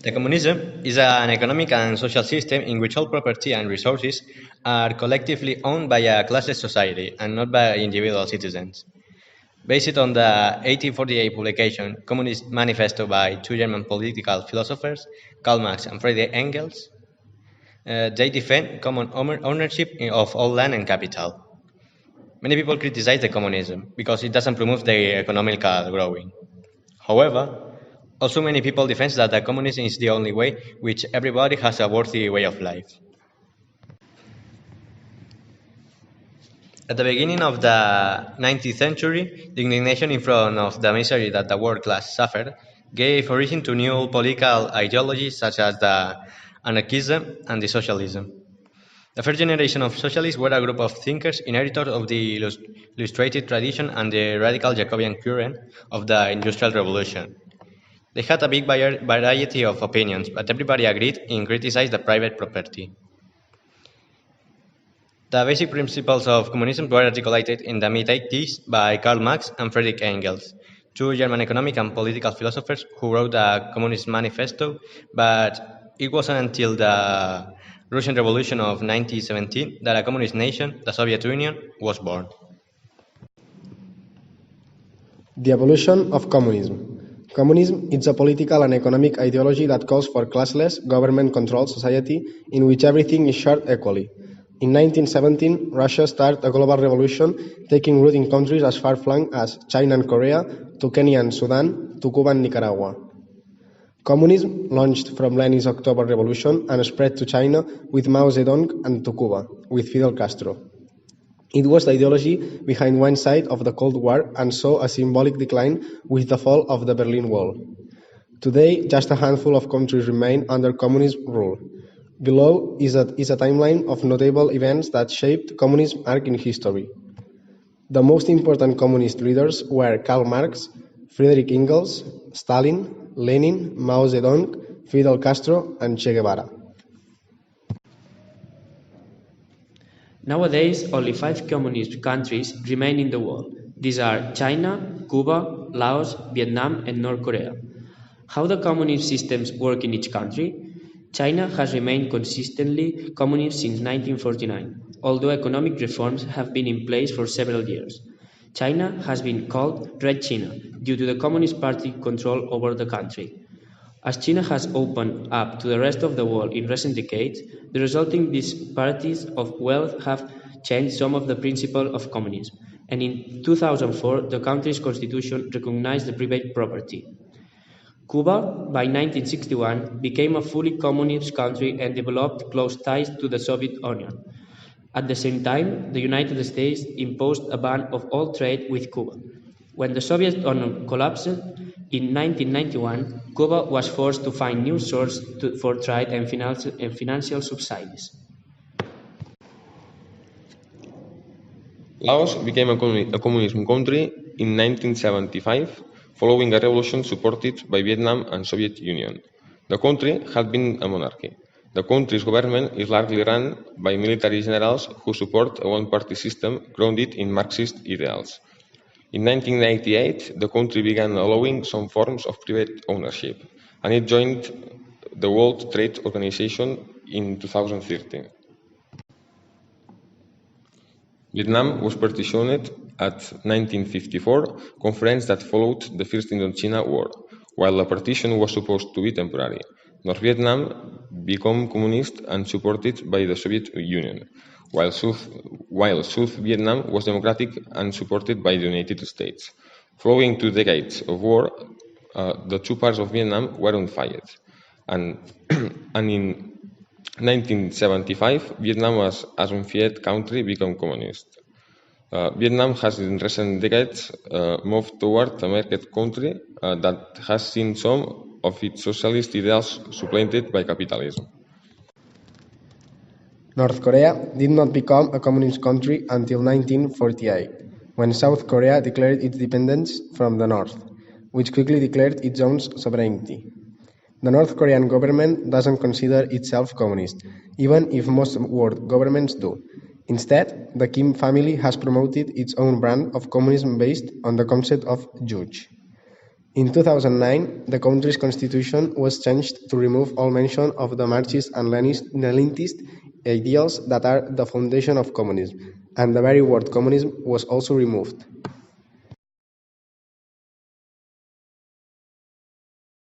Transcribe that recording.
The communism is an economic and social system in which all property and resources are collectively owned by a classless society and not by individual citizens. Based on the 1848 publication Communist Manifesto by two German political philosophers, Karl Marx and Friedrich Engels, they defend common ownership of all land and capital. Many people criticize the communism because it doesn't promote the economical growing. However, also many people defend that the communism is the only way which everybody has a worthy way of life. At the beginning of the 19th century, the indignation in front of the misery that the working class suffered gave origin to new political ideologies such as the anarchism and the socialism. The first generation of socialists were a group of thinkers inheritors of the illustrated tradition and the radical Jacobean current of the Industrial Revolution. They had a big variety of opinions, but everybody agreed in criticizing the private property. The basic principles of communism were articulated in the mid-80s by Karl Marx and Friedrich Engels, two German economic and political philosophers who wrote the Communist Manifesto, but it wasn't until the Russian Revolution of 1917 that a communist nation, the Soviet Union, was born. The evolution of communism. Communism is a political and economic ideology that calls for classless, government-controlled society in which everything is shared equally. In 1917, Russia started a global revolution, taking root in countries as far-flung as China and Korea, to Kenya and Sudan, to Cuba and Nicaragua. Communism launched from Lenin's October Revolution and spread to China with Mao Zedong and to Cuba with Fidel Castro. It was the ideology behind one side of the Cold War and saw a symbolic decline with the fall of the Berlin Wall. Today, just a handful of countries remain under communist rule. Below is a timeline of notable events that shaped communism arc in history. The most important communist leaders were Karl Marx, Friedrich Engels, Stalin, Lenin, Mao Zedong, Fidel Castro, and Che Guevara. Nowadays, only 5 communist countries remain in the world. These are China, Cuba, Laos, Vietnam, and North Korea. How the communist systems work in each country? China has remained consistently communist since 1949, although economic reforms have been in place for several years. China has been called Red China due to the Communist Party control over the country. As China has opened up to the rest of the world in recent decades, the resulting disparities of wealth have changed some of the principles of communism, and in 2004 the country's constitution recognized the private property. Cuba, by 1961, became a fully communist country and developed close ties to the Soviet Union. At the same time, the United States imposed a ban of all trade with Cuba. When the Soviet Union collapsed in 1991, Cuba was forced to find new sources for trade and financial subsidies. Laos became a communist country in 1975, following a revolution supported by Vietnam and Soviet Union. The country had been a monarchy. The country's government is largely run by military generals who support a one-party system grounded in Marxist ideals. In 1998, the country began allowing some forms of private ownership, and it joined the World Trade Organization in 2013. Vietnam was partitioned at 1954, conference that followed the First Indochina War. While the partition was supposed to be temporary, North Vietnam became communist and supported by the Soviet Union, while South Vietnam was democratic and supported by the United States. Following 2 decades of war, the two parts of Vietnam were unified, and in 1975, Vietnam as a unified country became communist. Vietnam has in recent decades moved toward a market country that has seen some of its socialist ideals supplanted by capitalism. North Korea did not become a communist country until 1948, when South Korea declared its independence from the North, which quickly declared its own sovereignty. The North Korean government doesn't consider itself communist, even if most world governments do. Instead, the Kim family has promoted its own brand of communism based on the concept of juche. In 2009, the country's constitution was changed to remove all mention of the Marxist and Leninist ideals that are the foundation of communism, and the very word communism was also removed.